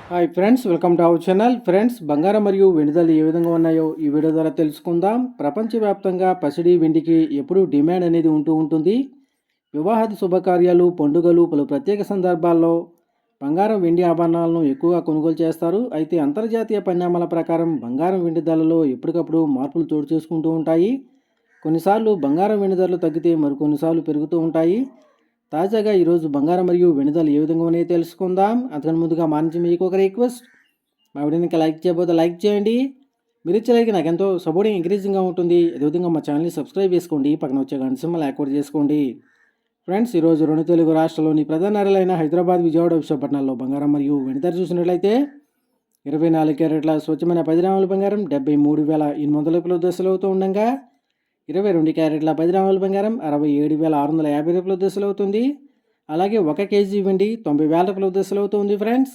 Hi friends, welcome to our channel. Friends, బంగారం మరియు వెండి ధరలు ఏ విధంగా ఉన్నాయో ఈ వీడియో ద్వారా తెలుసుకుందాం. ప్రపంచవ్యాప్తంగా పసిడి వెండికి ఎప్పుడూ డిమాండ్ అనేది ఉంటుంది. వివాహాది శుభకార్యాలు, పండుగలు, పలు ప్రత్యేక సందర్భాల్లో బంగారం వెండి ఆభరణాలను ఎక్కువగా కొనుగోలు చేస్తారు. అయితే అంతర్జాతీయ పరిణామాల ప్రకారం బంగారం వెండి ధరలలో ఎప్పటికప్పుడు మార్పులు చోటు చేసుకుంటూ ఉంటాయి. కొన్నిసార్లు బంగారం వెండి ధరలు తగ్గితే మరికొన్నిసార్లు పెరుగుతూ ఉంటాయి. తాజాగా ఈరోజు బంగారం మరియు వెండి ధరలు ఏ విధంగా ఉన్నాయో తెలుసుకుందాం. అంతకన్నా ముందుగా మా నుంచి మీకు ఒక రిక్వెస్ట్, మా వీడియోని ఇంకా లైక్ చేయబోతే లైక్ చేయండి. మీరు ఇచ్చే లైక్ నాకు ఎంతో సపోర్టింగ్ ఎంకరేజింగ్గా ఉంటుంది. అదేవిధంగా మా ఛానల్ని సబ్స్క్రైబ్ చేసుకోండి, పక్కన వచ్చే గంట సింబల్ యాక్టివేట్ చేసుకోండి. ఫ్రెండ్స్, ఈరోజు రెండు తెలుగు రాష్ట్రాల్లోని ప్రధాన నగరాలైన హైదరాబాద్, విజయవాడ, విశాఖపట్నాల్లో బంగారం మరియు వెండి ధర చూసినట్లయితే 24 క్యారెట్ల స్వచ్ఛమైన 10 గ్రాముల బంగారం 73,800 రూపాయల దశలు అవుతూ ఉండగా 22 క్యారెట్ల 10 గ్రాముల బంగారం 67,650 రూపాయల దశలు అవుతుంది. అలాగే 1 కేజీ వెండి 90,000 రూపాయల దశలు అవుతుంది. ఫ్రెండ్స్,